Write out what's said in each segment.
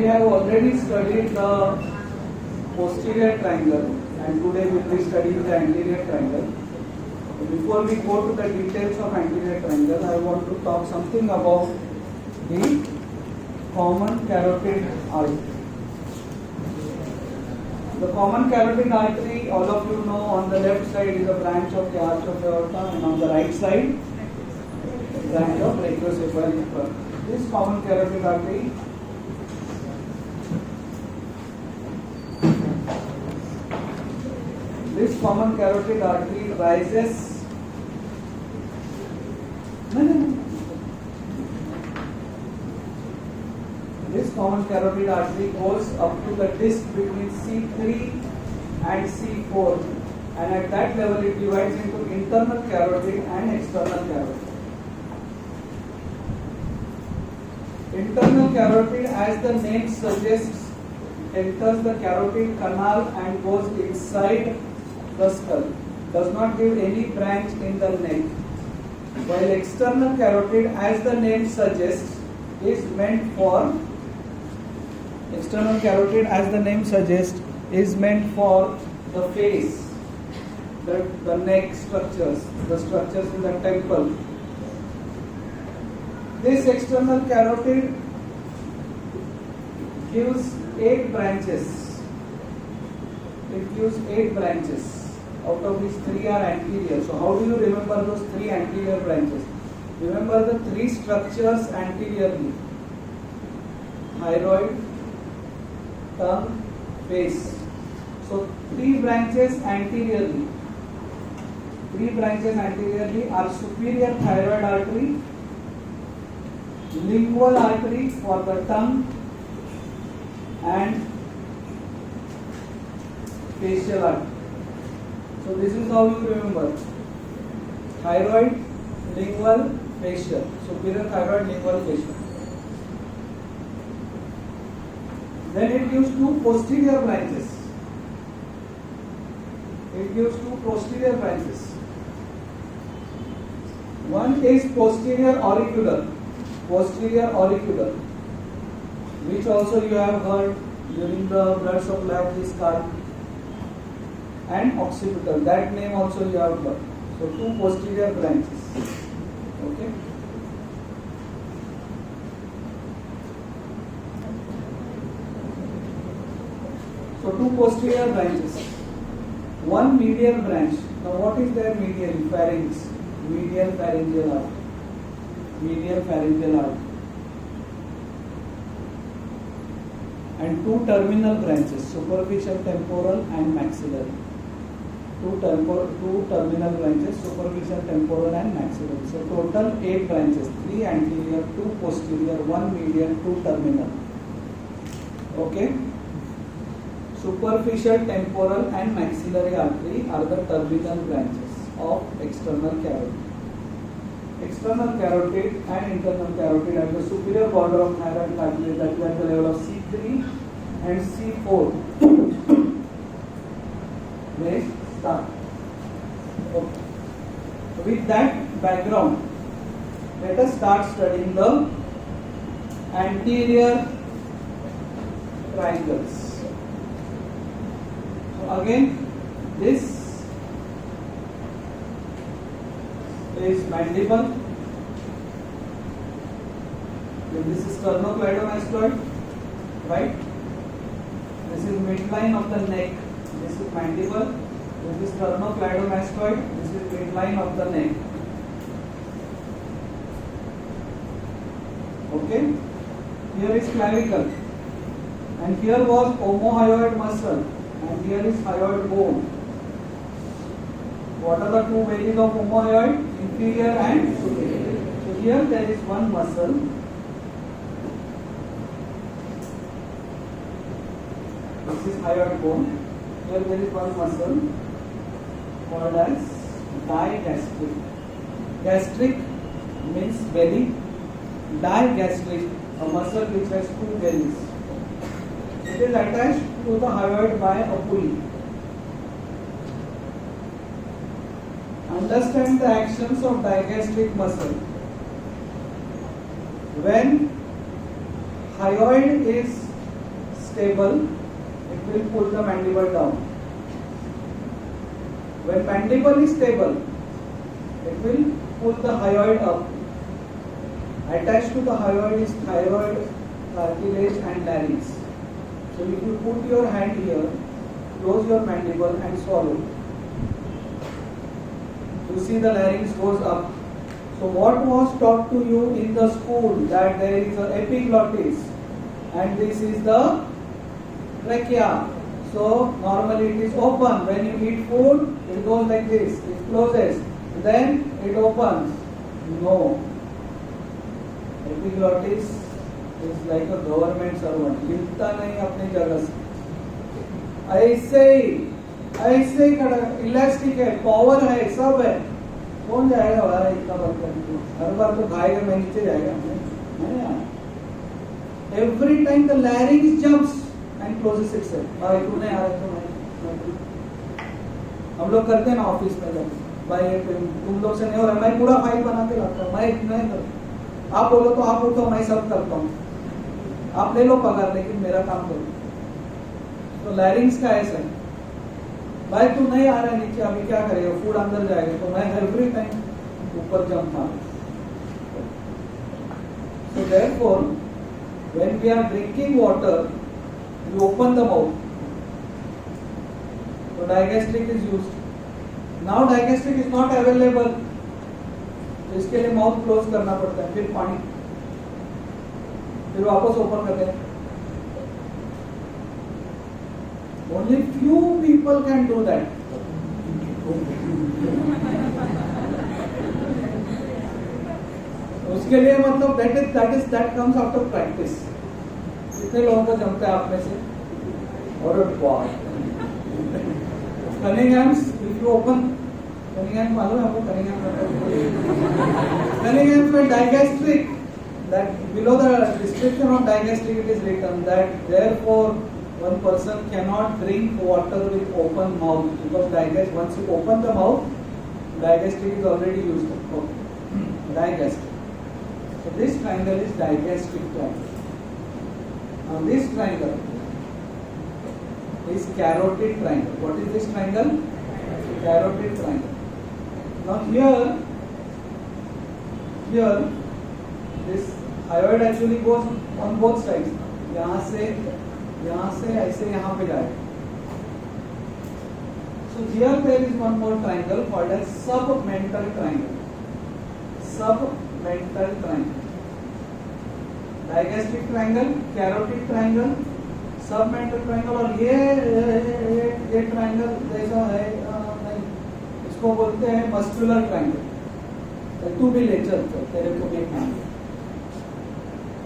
have already studied the posterior triangle, and today we will be studying the anterior triangle. Before we go to the details of anterior triangle, I want to talk something about the common carotid artery. The common carotid artery, all of you know, on the left side is a branch of the arch of aorta, and on the right side, branch of brachiocephalic. This common carotid artery rises. This common carotid artery goes up to the disc between C3 and C4, and at that level it divides into internal carotid and external carotid. Internal carotid, as the name suggests, enters the carotid canal and goes inside the skull, does not give any branch in the neck. While external carotid, as the name suggests, is meant for the face, the neck structures, the structures in the temple. This external carotid gives 8 branches. It gives 8 branches, out of which 3 are anterior. So how do you remember those 3 anterior branches? Remember the 3 structures anteriorly: thyroid, tongue, face. So 3 branches anteriorly. 3 branches anteriorly are superior thyroid artery, lingual artery for the tongue, and facial artery. So this is how you remember: thyroid, lingual, facial. Superior thyroid, lingual, facial. Then it gives 2 posterior branches. One is posterior auricular, which also you have heard during the blood supply of this car, and occipital. That name also you have heard. So 2 posterior branches. Okay. So 2 posterior branches. 1 medial branch. Now what is their medial? Pharynx. Medial pharyngeal artery. And 2 terminal branches, superficial temporal and maxillary. 2 terminal branches, superficial temporal and maxillary. So total 8 branches: 3 anterior, 2 posterior, 1 medial, 2 terminal. Okay. Superficial temporal and maxillary artery are the terminal branches of external carotid. External carotid and internal carotid at the superior border of thyroid cartilage, that is at the level of C3 and C4. They start. Okay. With that background, let us start studying the anterior triangles. So again, this is mandible. This is sternocleidomastoid, right? This is midline of the neck. This is mandible. This is sternocleidomastoid. This is midline of the neck. Okay. Here is clavicle, and here was omohyoid muscle, and here is hyoid bone. What are the 2 veins of omohyoid? Inferior and superior. So here there is one muscle. This is hyoid bone. Here there is one muscle called as digastric. Gastric means belly. Digastric, a muscle which has 2 bellies. It is attached to the hyoid by a pulley. Understand the actions of digastric muscle. When hyoid is stable, it will pull the mandible down. When mandible is stable, it will pull the hyoid up. Attached to the hyoid is thyroid, cartilage and larynx. So if you put your hand here, close your mandible and swallow. You see the larynx goes up. So what was taught to you in the school, that there is an epiglottis and this is the trachea. So normally it is open. When you eat food, it goes like this. It closes. Then it opens. No. Epiglottis is like a government servant. हिलता नहीं अपनी जगह से. ऐसे ही खड़ा, elastic है, power है, सब है. कौन जाएगा भाई इतना बंद करके? हर बार तो खाएगा, मैं नीचे जाएगा. Every time the larynx jumps and closes itself. भाई तू नहीं आ रहा तो मैं हम लोग करते हैं ना ऑफिस में, जब भाई तुम लोग से नहीं हो रहा, मैं पूरा फाइल बना के लाता हूँ. मैं नहीं करता. आप बोलो तो आप उठो, मैं सब करता हूँ. आप ले लो पगार, लेकिन मेरा काम करो. तो लैरिंग्स का ऐसा है, भाई तू नहीं आ रहा है नीचे, अभी क्या करेगा? फूड अंदर जाएगा. तो मैं एवरी टाइम ऊपर जंप मारूं. So therefore, when we are drinking water, you open the mouth. So digastric is used. Now digastric is not available. तो इसके लिए माउथ क्लोज करना पड़ता है. फिर पानी, फिर वापस ओपन करते हैं. Only few people can do that. उसके लिए मतलब that comes after practice. कितने लोगों को जमता है आप में से? और Cunningham's, if you open Cunningham, मालूम है आपको Cunningham's में digastric, that below the description of digastric it is written that therefore one person cannot drink water with open mouth, because once you open the mouth, digastric is already used. Digastric. So this triangle is digastric triangle. Now this triangle is carotid triangle. What is this triangle? Carotid triangle. Now here this hyoid actually goes on both sides. यहाँ से ऐसे यहाँ पे जाए. So here there is one more triangle called as submental triangle. Submental triangle. Digastric triangle, carotid triangle, submental triangle. और ये triangle जैसा है, इसको बोलते हैं muscular triangle. तू भी ले चल, तेरे को भी देखना.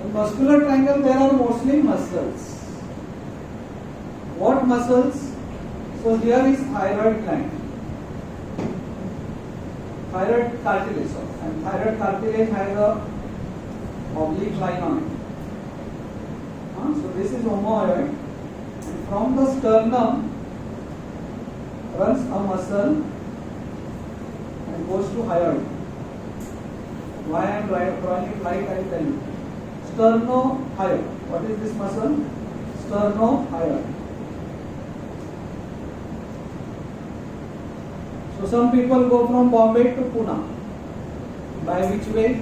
In muscular triangle there are mostly muscles. What muscles? So here is thyroid gland, thyroid cartilage, and thyroid cartilage has a oblique line on it. So this is omohyoid, and from the sternum runs a muscle and goes to hyoid. Why I am drawing it light, I will tell you. Sternohyoid. What is this muscle? Sternohyoid. So some people go from Bombay to Pune. By which way?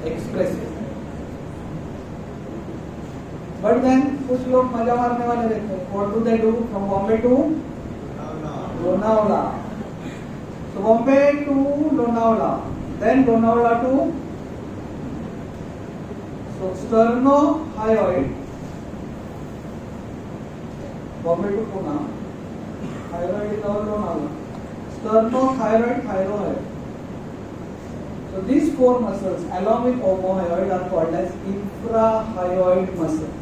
Expressway. But then कुछ लोग मजा मारने वाले रहते हैं. What do they do from Bombay to Lonavala? So Bombay to Lonavala, then Lonavala to, so sternohyoid, Bombay to Pune. Thyroid is all Lonavala. Sternothyroid, thyroid. So these four muscles along with omohyoid are called as infrahyoid muscles.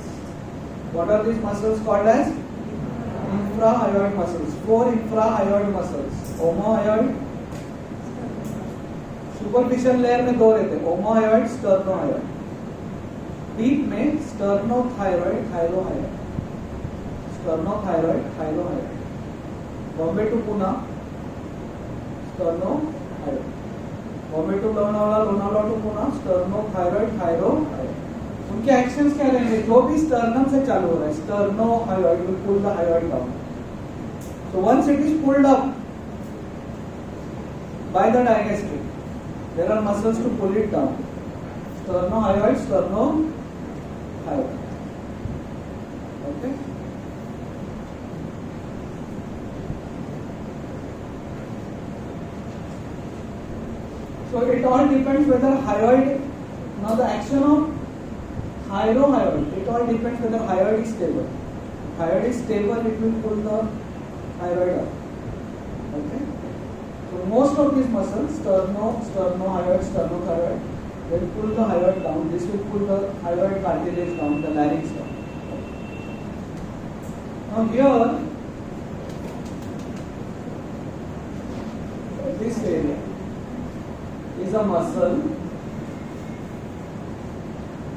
What are these muscles called as? Infrahyoid muscles. Four infrahyoid muscles. Omohyoid. Superficial layer में दो रहते हैं, omohyoid, sternohyoid. Deep में sternothyroid, thyrohyoid. Sternothyroid, thyrohyoid. Bombay to Pune sternothyroid. Bombay to Lonavala, Lonavala to Pune sternothyroid, thyrohyoid. उनके actions क्या रहेंगे? जो भी स्टर्नम से चालू हो रहा है, sternohyoid will pull the hyoid down. So once it is pulled up by the digastric, there are muscles to pull it down. Sternohyoid, sternohyoid. Okay. So it all depends whether hyoid. Now the action of hyrohyoid. It all depends whether hyoid is stable. If hyoid is stable, it will pull the thyroid up. Okay. So most of these muscles, sternohyoid, sternothyroid, will pull the hyoid down. This will pull the thyroid cartilage down, the larynx down. Now here, this area is a muscle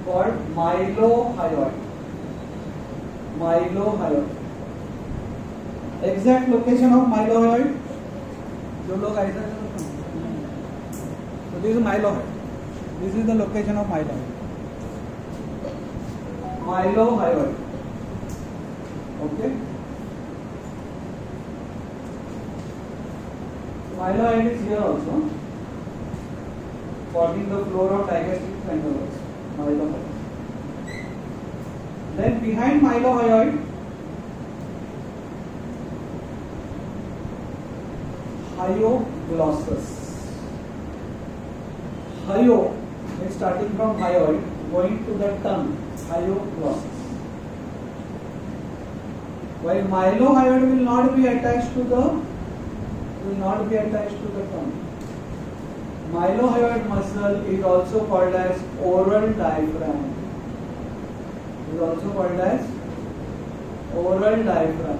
called mylohyoid. Mylohyoid. Exact location of mylohyoid. जो लोग ऐसा so this is mylohyoid. This is the location of mylohyoid. Mylohyoid. Okay. Mylohyoid is here also, forming the floor of digastric triangle. Mylohyoid. Then behind mylohyoid, hyoglossus. Hyo is starting from hyoid, going to the tongue. Hyoglossus. While mylohyoid will not be attached to the tongue. Mylohyoid muscle is also called as oral diaphragm. Is also called as oral diaphragm.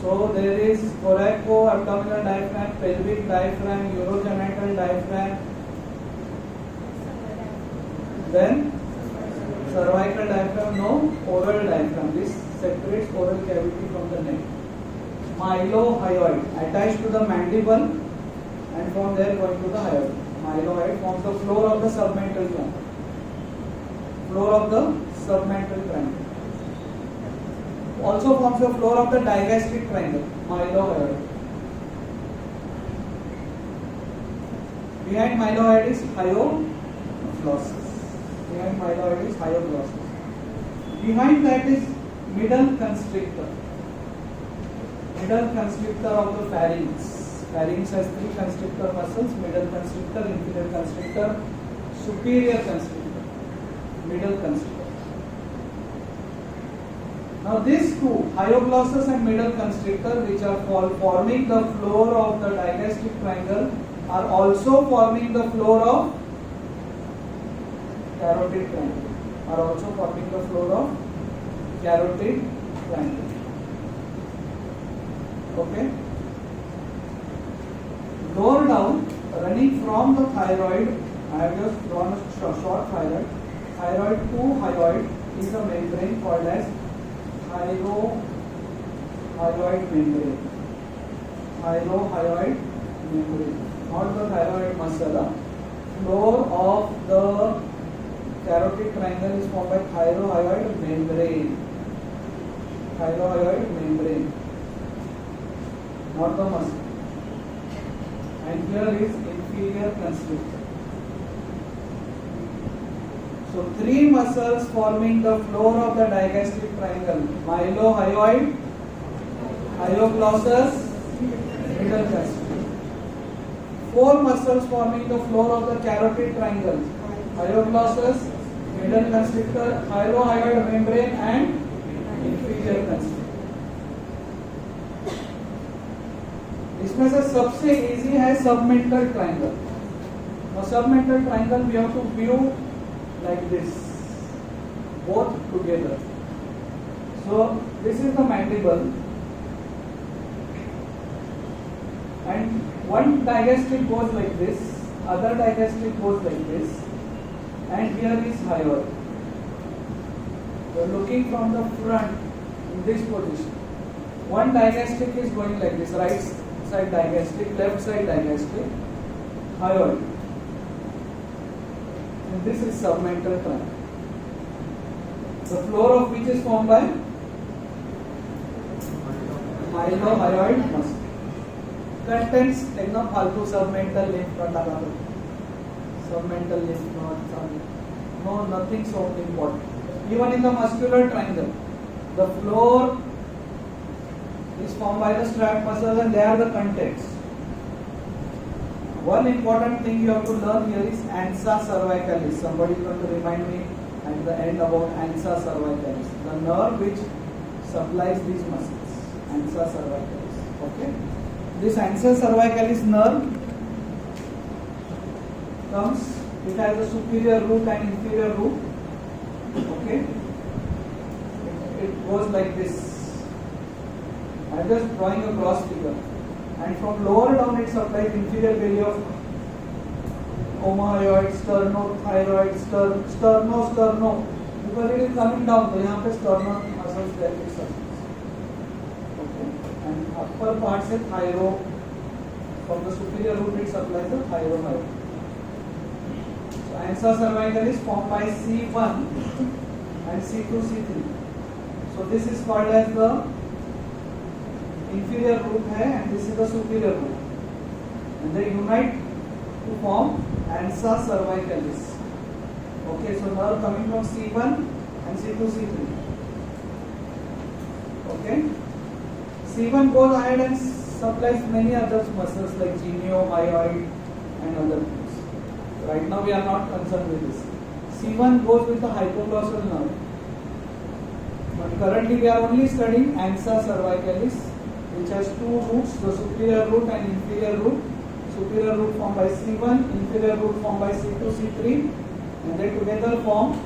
So there is thoraco-abdominal diaphragm, pelvic diaphragm, urogenital diaphragm, then cervical diaphragm, no, oral diaphragm. This separates oral cavity from the neck. Mylohyoid attached to the mandible and from there going to the hyoid. Mylohyoid forms the floor of the submental triangle. Floor of the submental triangle. Also forms the floor of the digastric triangle. Mylohyoid. Behind mylohyoid is hyoglossus. Behind mylohyoid is hyoglossus. Behind that is middle constrictor. Middle constrictor of the pharynx. Pharynx has three constrictor muscles: middle constrictor, inferior constrictor, superior constrictor. Middle constrictor. Now these two, hyoglossus and middle constrictor, which are forming the floor of the digastric triangle, are also forming the floor of carotid triangle. Are also forming the floor of carotid triangle. Okay. Lower down, running from the thyroid, I have just drawn a short thyroid. Thyroid to hyoid is a membrane called as thyrohyoid membrane. Thyrohyoid membrane, not the thyroid muscle. Floor of the carotid triangle is formed by thyrohyoid membrane. Thyrohyoid membrane, not the muscle. And here is inferior constrictor. So three muscles forming the floor of the digastric triangle: mylohyoid, hyoglossus, middle constrictor. Four muscles forming the floor of the carotid triangle: hyoglossus, middle constrictor, thyrohyoid membrane, and inferior constrictor. इसमें से सबसे easy है submental triangle. Now submental triangle we have to view like this, both together. So this is the mandible, and one digastric goes like this, other digastric goes like this, and here is hyoid. So looking from the front in this position, one digastric is going like this, right side digastric, left side digastric, hyoid. and this is submental triangle. The floor of which is formed by mylohyoid muscle. Contains एकदम फालतू submental lymph node लगा दो. Submental lymph node, no, nothing so important. Even in the muscular triangle, the floor is formed by the strap muscles and they are the contents. One important thing you have to learn here is ansa cervicalis. Somebody is going to remind me at the end about ansa cervicalis, the nerve which supplies these muscles. Ansa cervicalis. Okay. This ansa cervicalis nerve comes. It has a superior root and inferior root. Okay. It goes like this. I am just drawing a cross figure. And from lower down it supplies inferior belly of omohyoid, sternothyroid, sterno, because it is coming down. So यहाँ पे sternal muscles pelvic surface. Okay. And upper part से thyro. From the superior root it supplies the thyroid. So ansa cervicalis formed by C1 and C2, C3. So this is called as the inferior root है and this is the superior root. And they unite to form ansa cervicalis. Okay, so nerve coming from C1 and C2, C3. Okay. C1 goes ahead and supplies many other muscles like geniohyoid and other things. Right now we are not concerned with this. C1 goes with the hypoglossal nerve. But currently we are only studying ansa cervicalis, which has two roots, the superior root and inferior root. Superior root formed by C1, inferior root formed by C2, C3, and they together form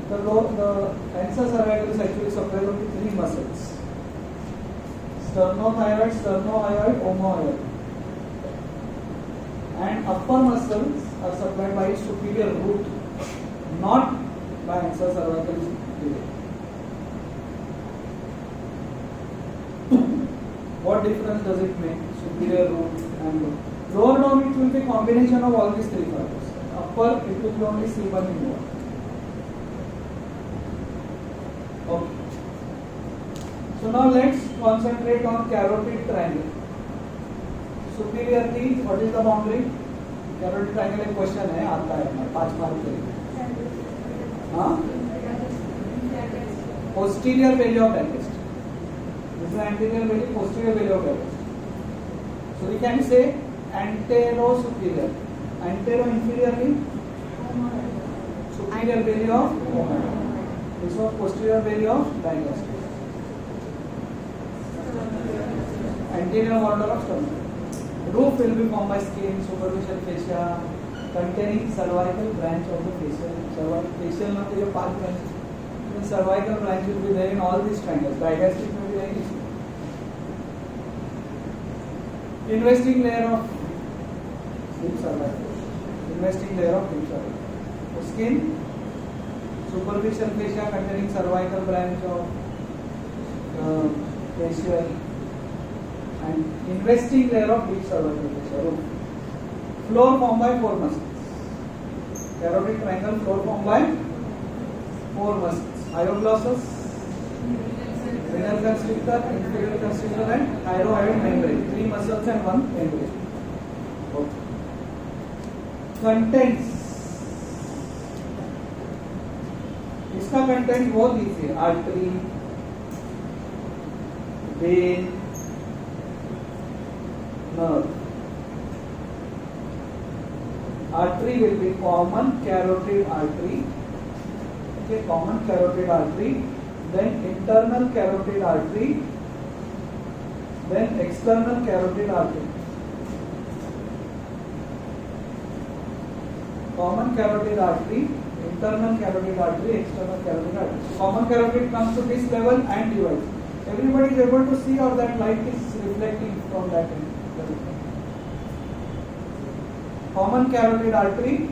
the ansa cervicalis actually supplies only three muscles: sternothyroid, sternohyoid, omohyoid. And upper muscles are supplied by superior root, not by ansa cervicalis. What difference does it make? Superior root and root. Lower down it will be combination of all these three fibers. Upper it will be only C1 involved. Okay. So now let's concentrate on carotid triangle. Superiorly, what is the boundary? Carotid triangle एक question है, आता है 5 mark के लिए. हाँ? Posterior belly of digestion. This is anterior belly, posterior belly of digestion. So we can say antero-superior. Antero-inferiorly, superior belly of omohyoid. This was posterior belly of digestion. Anterior border of sternum. Roof will be formed by skin, superficial fascia, containing cervical branch of the facial. Facial not the part branch. The cervical branch will be there in all these triangles. Digastric will be there. Investing layer of deep cervical. Investing layer of deep cervical. Skin, superficial fascia containing cervical branch of facial, and investing layer of deep cervical fascia. Floor formed by 4 muscles. Carotid triangle floor formed by 4 muscles. Hyoglossus, renal constrictor, inferior constrictor, and thyroid membrane. 3 muscles and 1 membrane. Okay. Contents. इसका content बहुत easy है. Artery, when, nerve. Artery will be common carotid artery. Okay, common carotid artery. Then internal carotid artery. Then external carotid artery. Common carotid artery, internal carotid artery, external carotid artery. Common carotid comes to this level and divides. Everybody is able to see, or that light is reflecting from that end. Common carotid artery,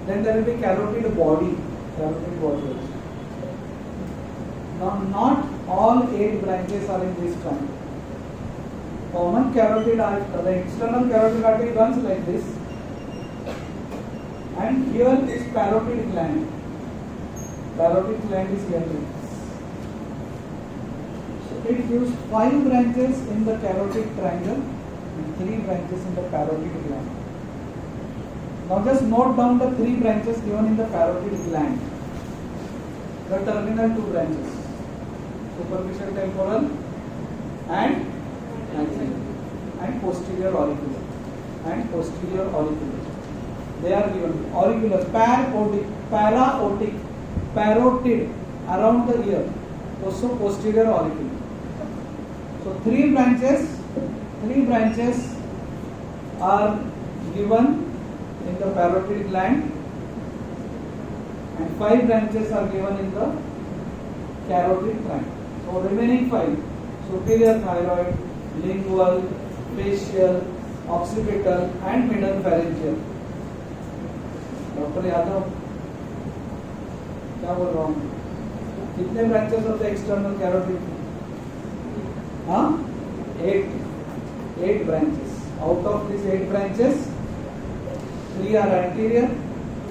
then there will be carotid body. Carotid body. Now, not all 8 branches are in this triangle. Common carotid artery, the external carotid artery runs like this, and here is parotid gland. Parotid gland is here. So it gives 5 branches in the carotid triangle and 3 branches in the parotid gland. Now just note down the 3 branches given in the parotid gland. The terminal 2 branches, superficial temporal and maxillary, and posterior auricular and posterior auricular. They are given auricular, paraotic, parotid around the ear, also posterior auricular. So 3 branches are given in the parotid gland and 5 branches are given in the carotid triangle. So remaining 5, superior thyroid, lingual, facial, occipital and middle pharyngeal. Doctor Yadav क्या बोल रहा हूँ, कितने branches होते हैं external carotid? हाँ, 8 branches. Out of these 8 branches, 3 are anterior,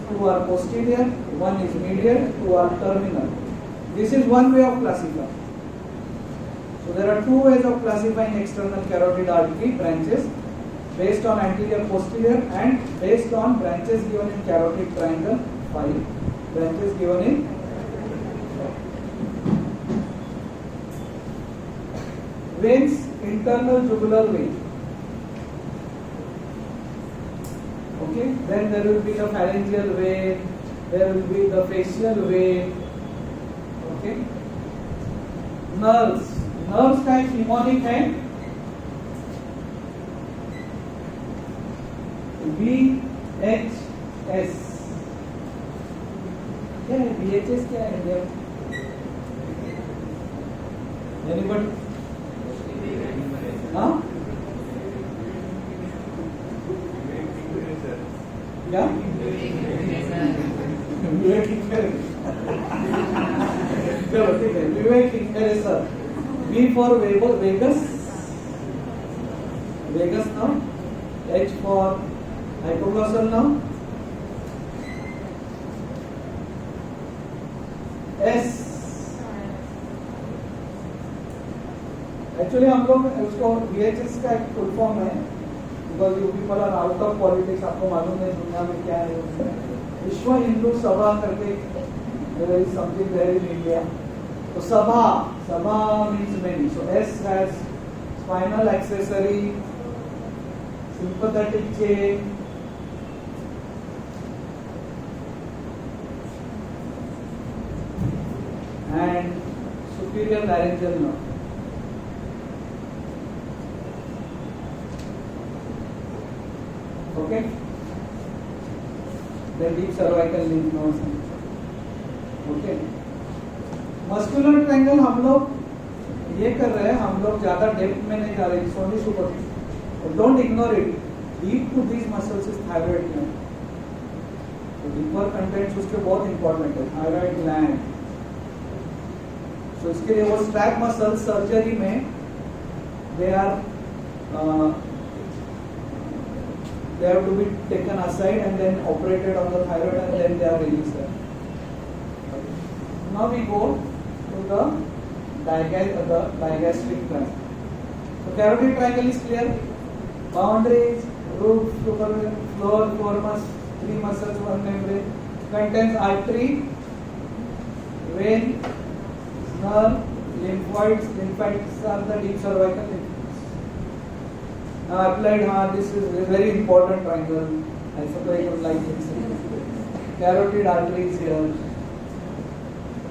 2 are posterior, 1 is medial, 2 are terminal. This is one way of classifying. So there are 2 ways of classifying external carotid artery branches, based on anterior, posterior, and based on branches given in carotid triangle. 5 branches given in. Veins, internal jugular vein. Okay, then there will be the pharyngeal vein, there will be the facial vein. Okay, nerves का एक mnemonic है VHS. क्या है VHS? क्या है anybody? हाँ, क्या चलो ठीक है, विवेक इंटरेसर. V for Vegas nerve, H for hypoglossal nerve, S. Actually हम लोग उसको VHS का एक फुल फॉर्म है, because you people are out of politics. आपको मालूम है दुनिया में क्या है. विश्व हिंदू सभा करके something there in India. So Sabha means many. So S has spinal accessory, sympathetic chain, and superior laryngeal nerve. Okay. Then deep cervical lymph nodes. Okay. Muscular triangle हम लोग ये कर रहे हैं, हम लोग ज्यादा डेप्थ में नहीं जा रहे. सोनी सुपर, don't ignore it. Deep to these muscles is thyroid gland. तो डीपर कंटेंट्स उसके बहुत इंपॉर्टेंट है. Thyroid gland. तो इसके लिए वो स्ट्रैप मसल सर्जरी में they have to be taken aside and then operated on the thyroid and then they are released. Now we go to the digastric triangle. So carotid triangle is clear. Boundaries, roof, floor, foremus, 3 muscles, 1 membrane. Contains artery, vein, nerve, lymphoids. Lymphoids are the deep cervical lymph. Now applied heart. This is a very important triangle. I suppose you would like it. Carotid artery is here.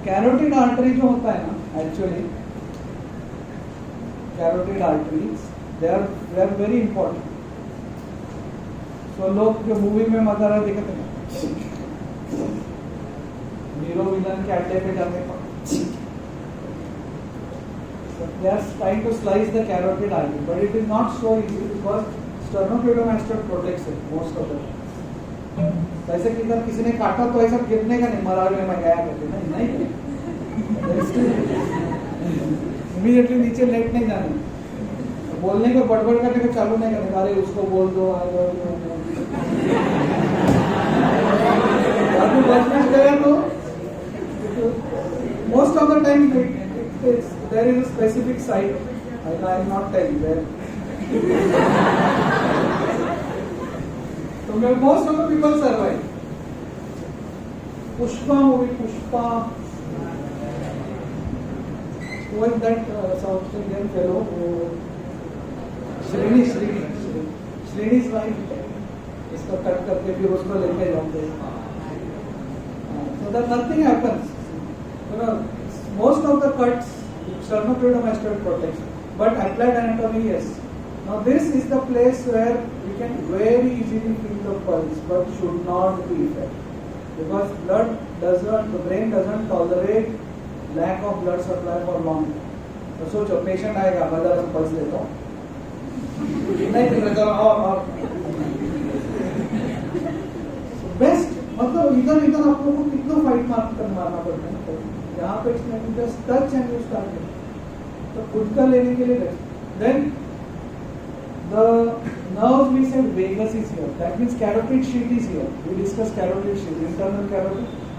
Carotid artery जो होता है ना, actually carotid arteries they are very important. So लोग जो movie में मजा दिखते हैं, हीरो विलन के अड्डे पे जाते हैं, they are trying to slice the carotid artery, but it is not so easy because sternocleidomastoid protects it most of the time. ऐसे किधर किसी ने काटा तो ऐसा गिरने का नहीं, मरा में गया करके नहीं इमीडिएटली नीचे लेट नहीं जाना. बोलने को बड़बड़ करने को चालू नहीं करने. अरे उसको बोल दो, अभी बस में गया तो most of the time there is a specific site. I will not tell you where. So most of the people survive. Pushpa movie, Pushpa. Who was that South Indian fellow? Srini's wife. इसको cut करके फिर उसको लेके जाते हैं. So that nothing happens. Most of the cuts, sternocleidomastoid protects, but applied anatomy, yes. Now this is the place where we can very easily feel the pulse, but should not be felt, because the brain doesn't tolerate lack of blood supply for long. तो सोचो patient आएगा, मैं जरा pulse लेता हूँ, नहीं चलो और बेस्ट, मतलब इधर आप लोगों को कितना फाइट मारना पड़ता है. यहाँ पे just touch and you start it. तो खुद का लेने के लिए then the nerve we said vagus is here. That means carotid sheath is here. We discussed carotid sheath, internal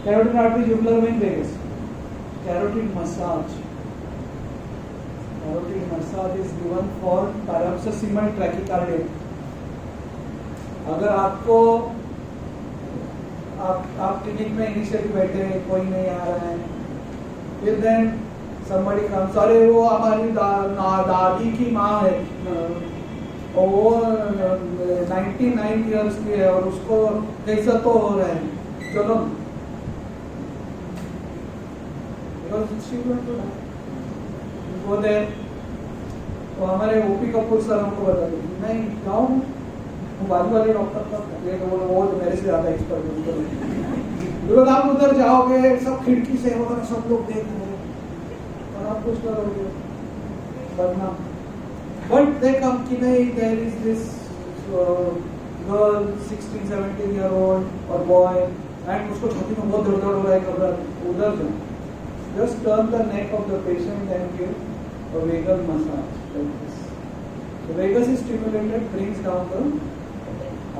carotid artery, jugular vein, vagus. Carotid massage. Carotid massage is given for paroxysmal tachycardia. अगर आपको आप clinic में initially बैठे हैं, कोई नहीं आ रहा है, फिर देन somebody comes, अरे वो हमारी दादी की माँ है और वो 99 years की है और उसको कैसा तो हो रहा है, चलो वो दे. तो हमारे ओपी कपूर सर हमको बता दें, नहीं जाओ बाजू वाले डॉक्टर का वो मेरे से ज्यादा एक्सपर्ट है. आप उधर जाओगे, सब खिड़की से वगैरह सब लोग देख रहे हैं और आप कुछ करोगे बदनाम. बट दे कम कि नहीं, there is this girl 16-17 year old और बॉय एंड उसको छाती में बहुत दर्द हो रहा है, उधर जाओ. Just turn the neck of the patient and give a vagus massage like this. So vagus is stimulated, brings down the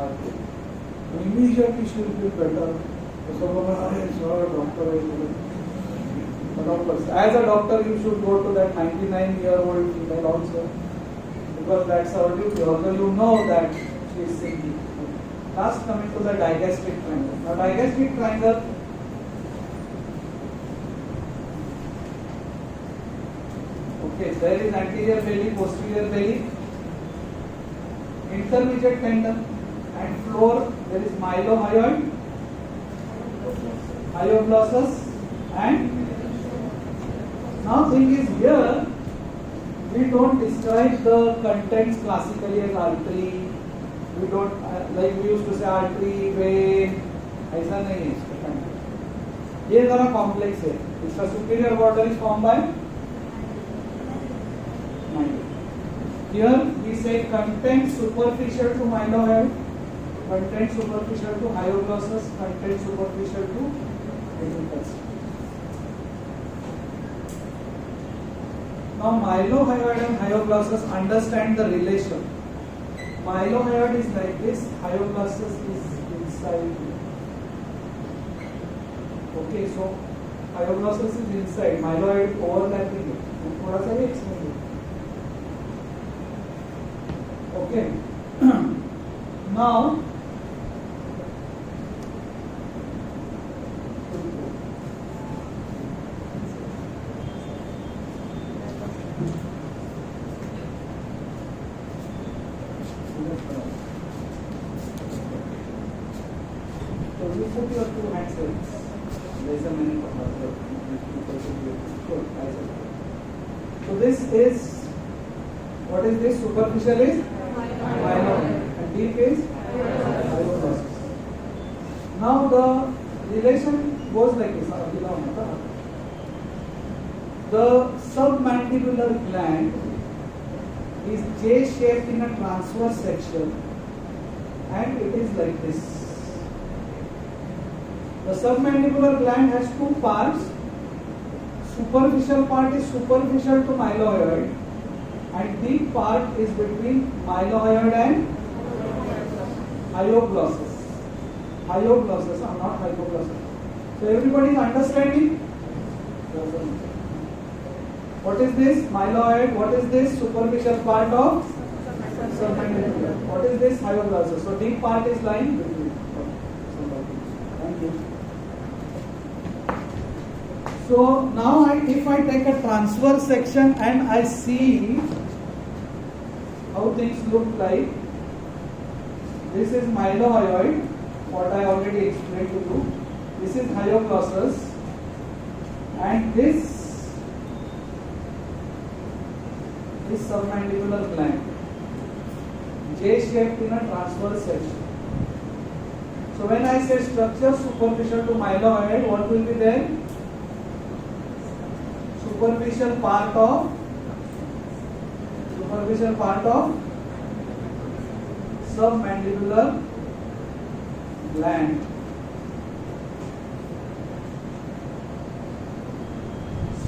artery. Immediately she will feel better. So doctor, as a doctor you should go to that 99-year-old female also, because that's our duty. Although you know that she is sick. Last, coming to the digastric triangle. Now digastric triangle, okay, there is anterior belly, posterior belly, intermediate tendon, and floor there is mylohyoid, hyoglossus, and now thing is here we don't describe the contents classically as artery. We don't like we used to say artery, vein. ऐसा नहीं है इसका content. ये जरा complex है. इसका superior border is formed by myelin. Here we say content superficial to mylohyoid, content superficial to hyoglossus, content superficial to ventricles. Now mylohyoid and hyoglossus, understand the relation. Mylohyoid is like this, hyoglossus is inside. Okay, so hyoglossus is inside, mylohyoid overlapping it. थोड़ा सा भी explain. Okay. Now so you put your two hands here. There's a many so this is, what is this? Superficial is myelin and deep is hyoglossus. Now the relation goes like this. The submandibular gland is J-shaped in a transverse section and it is like this. The submandibular gland has two parts. Superficial part is superficial to mylohyoid and deep part is between mylohyoid and hyoglossus. Hyoglossus, not hypoglossus. So everybody is understanding? What is this? Myloid. What is this? Superficial part of submandibular. What is this? Hyoglossus. So deep part is lying between. Thank you. So now if I take a transverse section and I see how things look like, this is mylohyoid, what I already explained to you. This is hyoglossus, and this is submandibular gland, J-shaped in a transverse section. So when I say structure superficial to mylohyoid, what will be there? Superficial part of submandibular gland.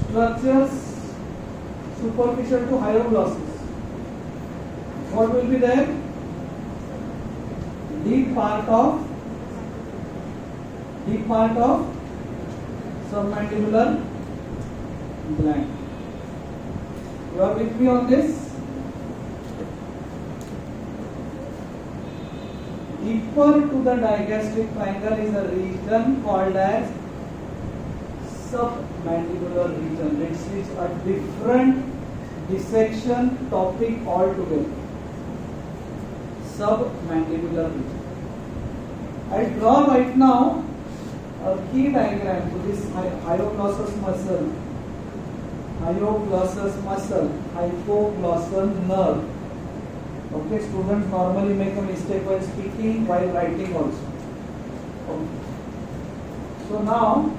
Structures superficial to hyoglossus. What will be there? Deep part of submandibular gland. You are with me on this? Deeper to the digastric triangle is a region called as submandibular region. This is a different dissection topic altogether. Submandibular region. I draw right now a key diagram to this hyoglossus muscle, hypoglossal nerve. Okay, students normally make a mistake while speaking, while writing also. Okay. So now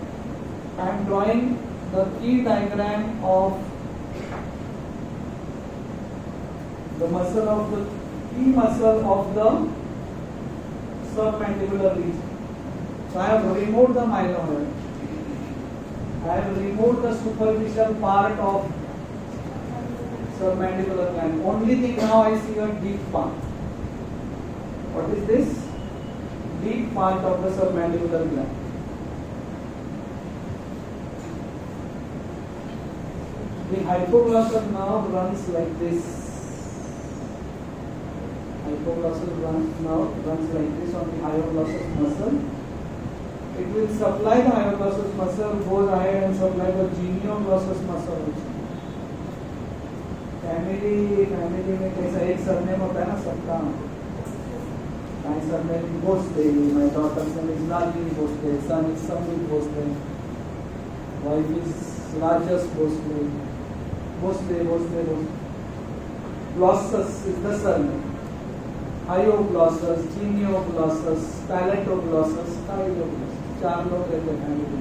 I am drawing the key diagram of the key muscle of the submandibular region. So I have removed the mylohyoid. I have removed the superficial part of submandibular gland. Only thing now I see a deep part. What is this? Deep part of the submandibular gland. The hypoglossal nerve runs like this. Hypoglossal nerve runs like this on the hyoglossus muscle. It will supply the hyoglossus muscle, goes ahead and supply the genioglossus muscle also. Family में कैसा एक surname होता है ना सबका. My surname is Bhosle, my daughter's name is Lalini Bhosle, son is Samit Bhosle, wife is Rajas Bhosle. Glossus is the surname. Hyoglossus, genioglossus, palatoglossus, styloglossus. 4 लोग रहते हैं family.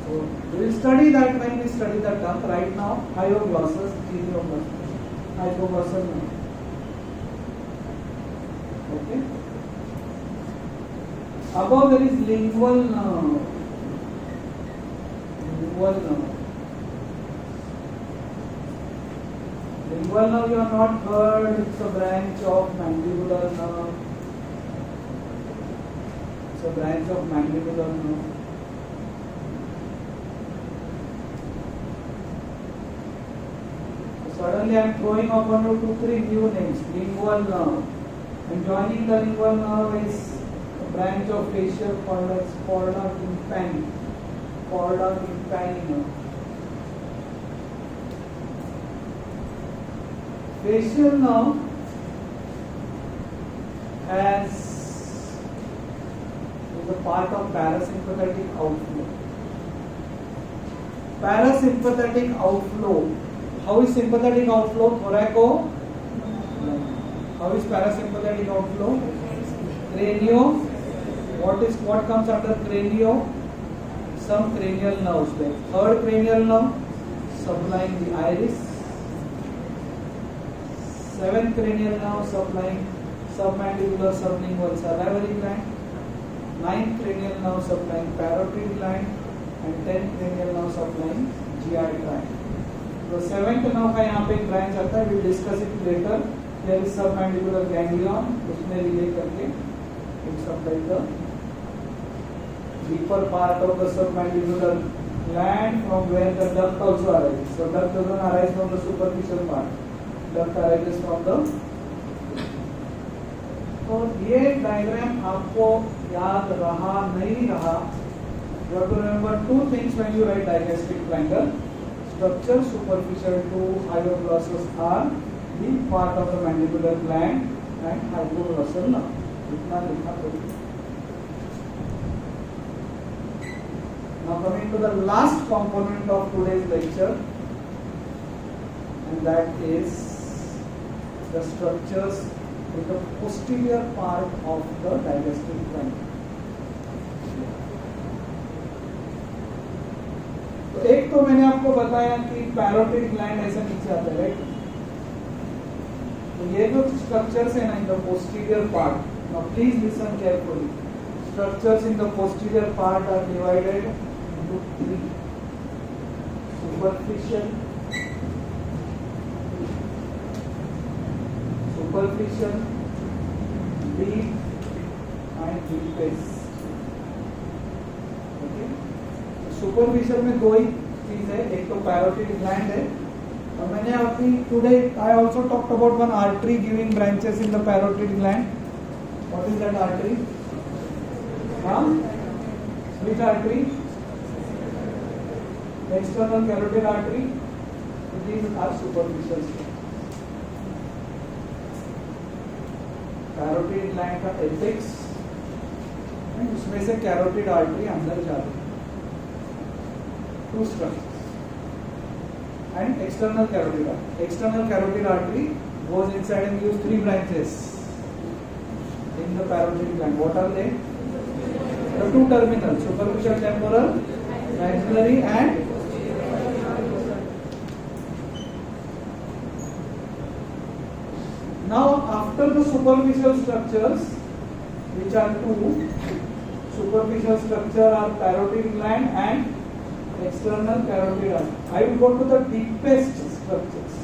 So we will study that when we study the term. Right now, hyoglossus, genioglossus, hypoglossal nerve. Okay. Above there is lingual nerve. Lingual nerve you have not heard. It's a branch of mandibular nerve. It's a branch of mandibular nerve. Suddenly I am throwing upon you 2-3 new names. Lingual nerve. And joining the lingual nerve is a branch of facial called as chorda tympani. Chorda tympani nerve. Facial nerve is a part of parasympathetic outflow. Parasympathetic outflow. How is sympathetic outflow? Thoraco. How is parasympathetic outflow? Cranio. What comes under cranio? Some cranial nerves. Like third cranial nerve supplying the iris. 7th cranial nerve supplying submandibular sublingual salivary gland. 9th cranial nerve supplying parotid gland, and 10th cranial nerve supplying GI tract. तो 7th nerve का यहाँ पे एक branch आता है. we'll discuss it later. There is submandibular ganglion, उसमें relate करके it supplies the deeper part of the submandibular gland from where the duct also arises. So duct doesn't arise from the superficial part. Duct arises from the. तो ये diagram आपको याद रहा नहीं रहा. You have to remember two things when you write digastric triangle. Structure superficial to hypoglossal are the part of the mandibular gland and hypoglossal nerve. इतना लिखना पड़ेगा. Now coming to the last component of today's lecture, and that is the structures in the posterior part of the digastric triangle. तो एक तो मैंने आपको बताया कि पैरोटिड ग्लैंड ऐसा नीचे आता है, राइट? तो ये जो स्ट्रक्चर्स है ना in the posterior part, now please listen carefully. Structures in the posterior part are divided into three: superficial, deep, and deepest. Okay? Superficial में दो ही चीज है, एक तो पैरोटिड ग्लैंड है, और मैंने अभी today I also talked about one artery giving branches in the parotid gland. What is that artery? Which artery? External carotid artery. These are superficial structures. Carotid gland का apex, and उसमें से carotid artery अंदर जाती है. Two structures. And external carotid artery. External carotid artery goes inside and gives three branches in the parotid gland. What are they? The two terminals: superficial temporal, maxillary, and now after the superficial structures, which are two, superficial structure are parotid gland and external carotid artery. I will go to the deepest structures.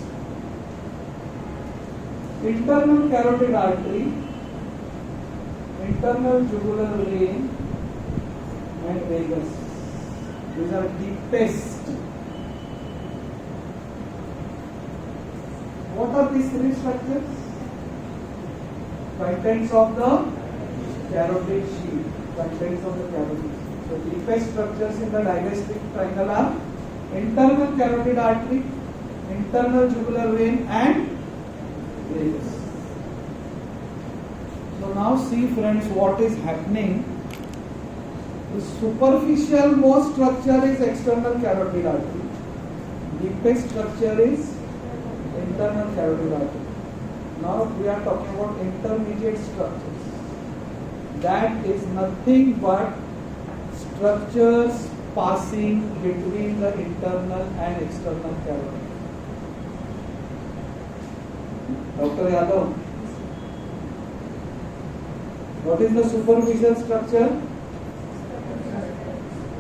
Internal carotid artery, internal jugular vein, and vagus. These are deepest. What are these three structures? Contents of the carotid sheath. Contents of the carotid sheath. So deepest structures in the digastric triangle are internal carotid artery, internal jugular vein, and vagus. So now see friends what is happening. The superficial most structure is external carotid artery. Deepest structure is internal carotid artery. Now we are talking about intermediate structures. That is nothing but structures passing between the internal and external carotid. Dr. Yadav, what is the superficial structure?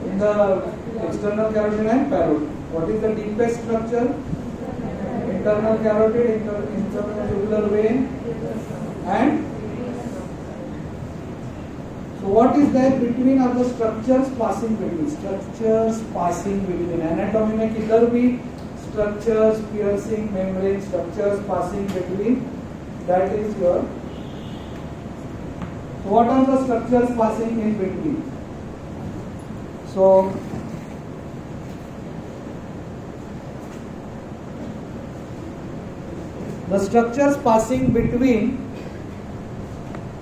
In the external carotid and parotid. What is the deepest structure? Internal carotid, internal jugular vein, and so what is there between are the structures passing between. Structures passing between. Anatomy में किधर भी structures, piercing, membrane, structures passing between. That is your. So what are the structures passing in between? So the structures passing between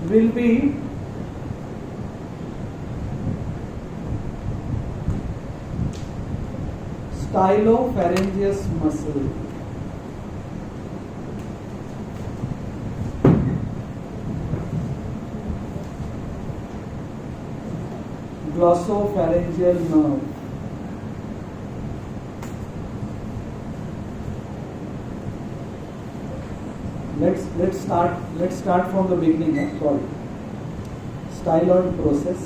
will be stylopharyngeus muscle, glossopharyngeal nerve, let's start from the beginning. Sorry, styloid process.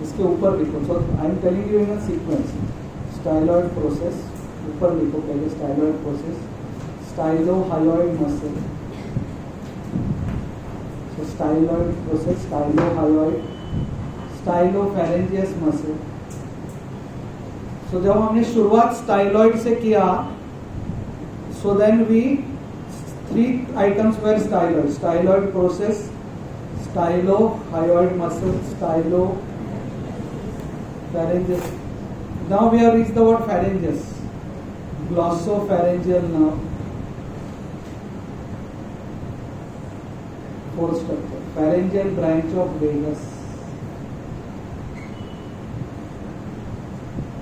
इसके ऊपर लिखो. So I am telling you in a sequence. Styloid process. ऊपर लिखो पहले styloid process. Stylohyoid muscle. So styloid process, stylohyoid, stylopharyngeus muscle. So जब हमने शुरुआत styloid से किया, so then we 3 items were styloid. Styloid process, stylohyoid muscle, stylopharyngeus. Now we have reached the word pharyngeus. Glossopharyngeal nerve. Fourth structure. Pharyngeal branch of vagus.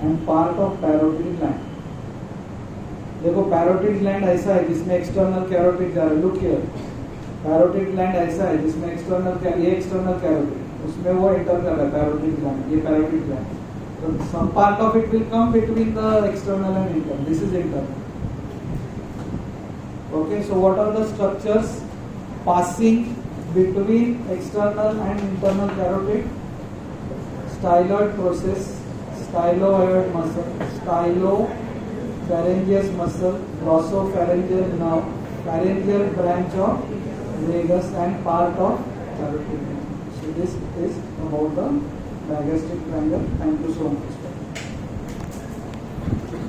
And part of parotid gland. देखो parotid gland ऐसा है जिसमें external carotid जा रहा है. Look here. Parotid gland ऐसा है जिसमें ये एक्सटर्नल कैरोटिड, उसमें वो एंटर कर रहा है पैरोटिड ग्लैंड. ये parotid gland. So some part of it will come between the external and internal. This is internal. Okay, so what are the structures passing between external and internal carotid? Styloid process, stylohyoid muscle, stylopharyngeus muscle, glossopharyngeal nerve, pharyngeal branch of vagus and part of carotid. So this is about the digastric triangle. Thank you so much.